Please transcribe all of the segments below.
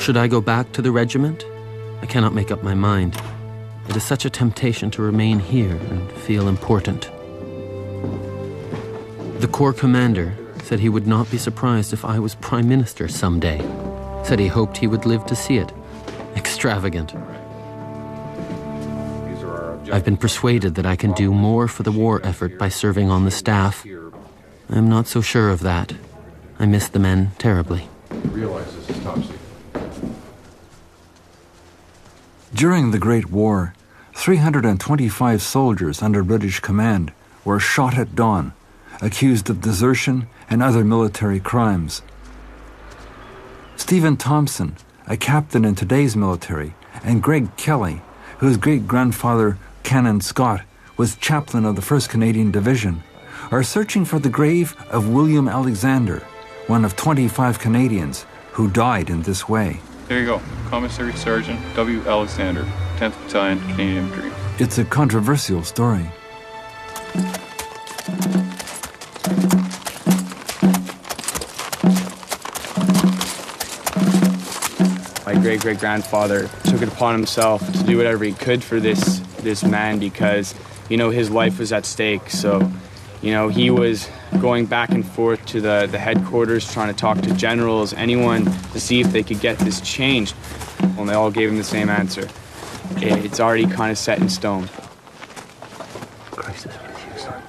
Should I go back to the regiment? I cannot make up my mind. It is such a temptation to remain here and feel important. The Corps commander said he would not be surprised if I was Prime Minister someday. Said he hoped he would live to see it. Extravagant. I've been persuaded that I can do more for the war effort by serving on the staff. I'm not so sure of that. I miss the men terribly. During the Great War, 325 soldiers under British command were shot at dawn, accused of desertion and other military crimes. Stephen Thompson, a captain in today's military, and Greg Kelly, whose great-grandfather, Canon Scott, was chaplain of the 1st Canadian Division, are searching for the grave of William Alexander, one of 25 Canadians who died in this way. There you go. Commissary Sergeant W. Alexander, 10th Battalion, Canadian Infantry. It's a controversial story. My great-great-grandfather took it upon himself to do whatever he could for this man because, his life was at stake. So, he was going back and forth to the headquarters, trying to talk to generals, anyone, to see if they could get this changed. And they all gave him the same answer. It's already kind of set in stone. Christ is with you, son.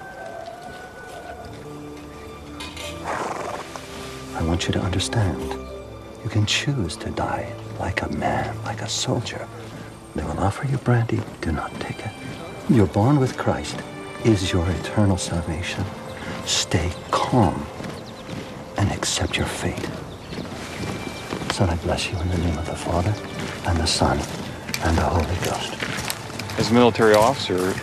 I want you to understand. You can choose to die like a man, like a soldier. They will offer you brandy. Do not take it. You're born with Christ is your eternal salvation. Stay calm and accept your fate. Son, I bless you in the name of the Father and the Son and the Holy Ghost. As a military officer,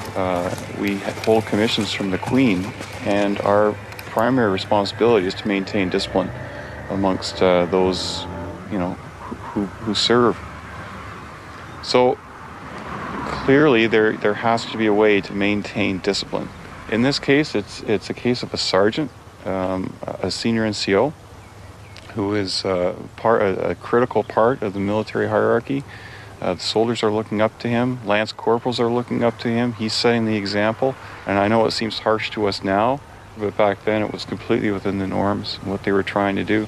we hold commissions from the Queen, and our primary responsibility is to maintain discipline amongst those, who serve. So clearly, there has to be a way to maintain discipline. In this case, it's a case of a sergeant, a senior NCO, who is a critical part of the military hierarchy. The soldiers are looking up to him. Lance corporals are looking up to him. He's setting the example. And I know it seems harsh to us now, but back then it was completely within the norms, what they were trying to do.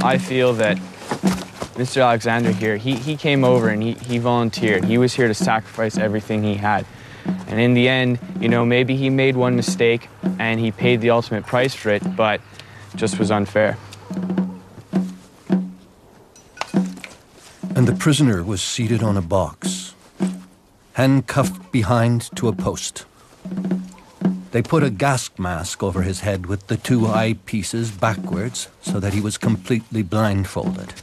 I feel that Mr. Alexander here, he came over and he volunteered. He was here to sacrifice everything he had. And in the end, maybe he made one mistake and he paid the ultimate price for it, but it just was unfair. And the prisoner was seated on a box, handcuffed behind to a post. They put a gas mask over his head with the two eyepieces backwards so that he was completely blindfolded.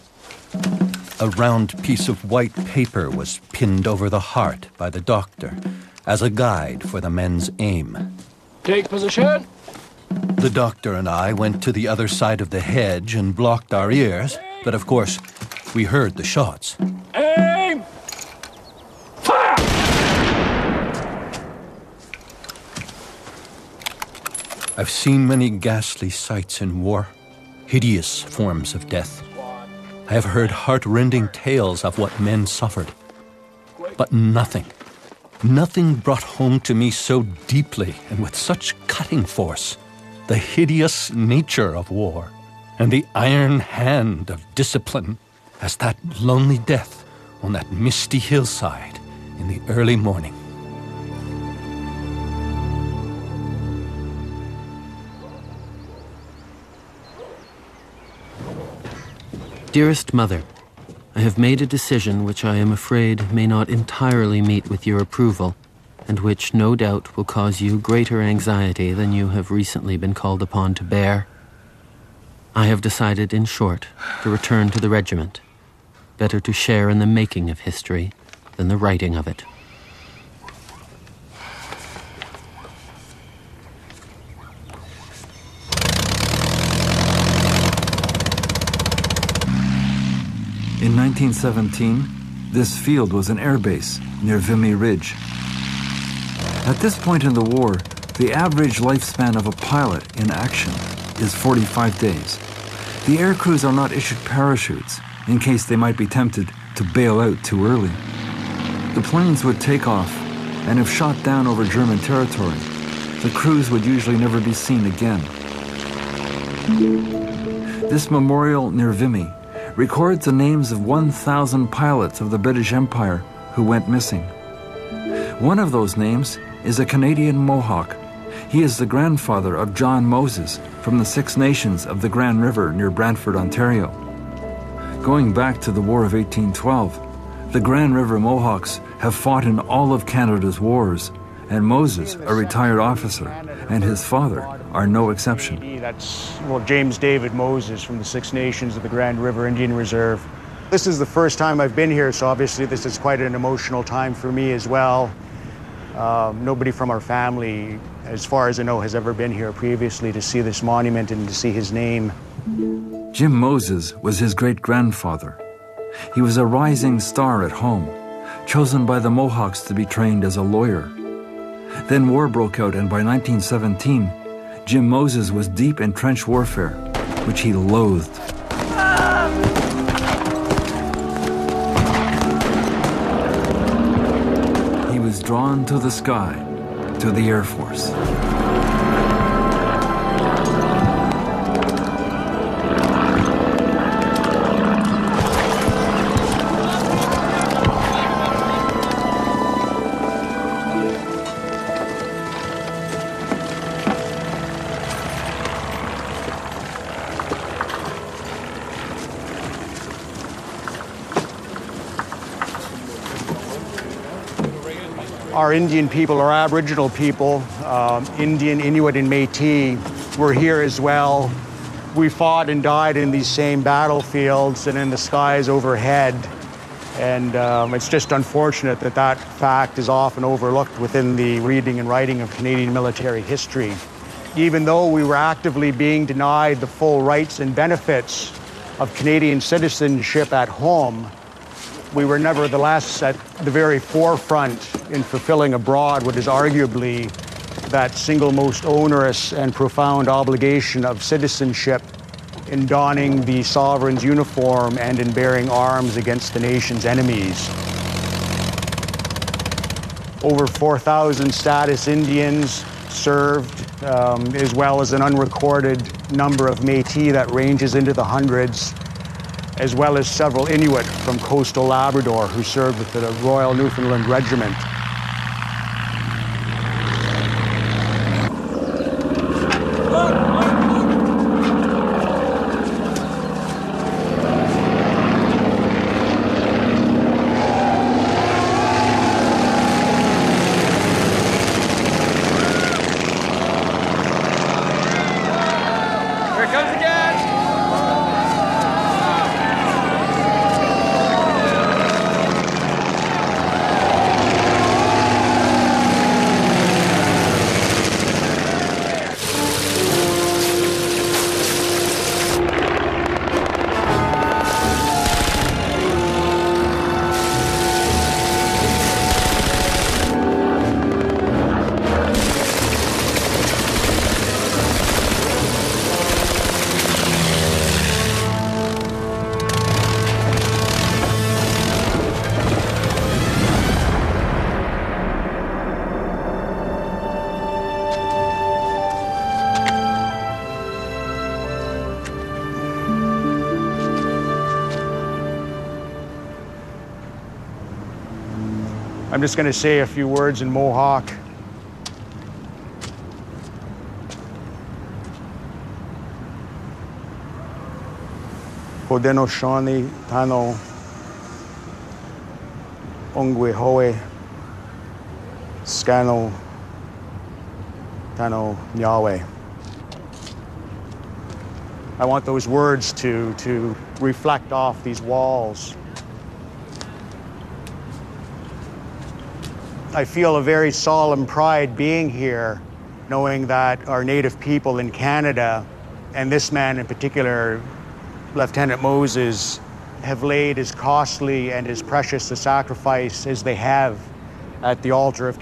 A round piece of white paper was pinned over the heart by the doctor as a guide for the men's aim. Take position. The doctor and I went to the other side of the hedge and blocked our ears, but of course, we heard the shots. Aim! Fire! I've seen many ghastly sights in war, hideous forms of death. I have heard heart-rending tales of what men suffered. But nothing brought home to me so deeply and with such cutting force the hideous nature of war and the iron hand of discipline as that lonely death on that misty hillside in the early morning. Dearest Mother, I have made a decision which I am afraid may not entirely meet with your approval, and which no doubt will cause you greater anxiety than you have recently been called upon to bear. I have decided, in short, to return to the regiment. Better to share in the making of history than the writing of it. In 1917, this field was an airbase near Vimy Ridge. At this point in the war, the average lifespan of a pilot in action is 45 days. The air crews are not issued parachutes in case they might be tempted to bail out too early. The planes would take off, and if shot down over German territory, the crews would usually never be seen again. This memorial near Vimy records the names of 1,000 pilots of the British Empire who went missing. One of those names is a Canadian Mohawk. He is the grandfather of John Moses from the Six Nations of the Grand River near Brantford, Ontario. Going back to the War of 1812, the Grand River Mohawks have fought in all of Canada's wars, and Moses, a retired officer, and his father are no exception. That's, well, James David Moses from the Six Nations of the Grand River Indian Reserve. This is the first time I've been here, so obviously this is quite an emotional time for me as well. Nobody from our family, as far as I know, has ever been here previously to see this monument and to see his name. Jim Moses was his great-grandfather. He was a rising star at home, chosen by the Mohawks to be trained as a lawyer. Then war broke out, and by 1917, Jim Moses was deep in trench warfare, which he loathed. He was drawn to the sky, to the Air Force. Our Indian people, our Aboriginal people, Indian, Inuit, and Métis were here as well. We fought and died in these same battlefields and in the skies overhead. And it's just unfortunate that that fact is often overlooked within the reading and writing of Canadian military history. Even though we were actively being denied the full rights and benefits of Canadian citizenship at home, we were nevertheless at the very forefront in fulfilling abroad what is arguably that single most onerous and profound obligation of citizenship in donning the sovereign's uniform and in bearing arms against the nation's enemies. Over 4,000 status Indians served, as well as an unrecorded number of Métis that ranges into the hundreds, as well as several Inuit from coastal Labrador who served with the Royal Newfoundland Regiment. Here it comes again! I'm just going to say a few words in Mohawk. Podeno Shani Tano Ongwe Hoe Scano Tano Yahweh. I want those words to reflect off these walls. I feel a very solemn pride being here, knowing that our native people in Canada, and this man in particular, Lieutenant Moses, have laid as costly and as precious a sacrifice as they have at the altar of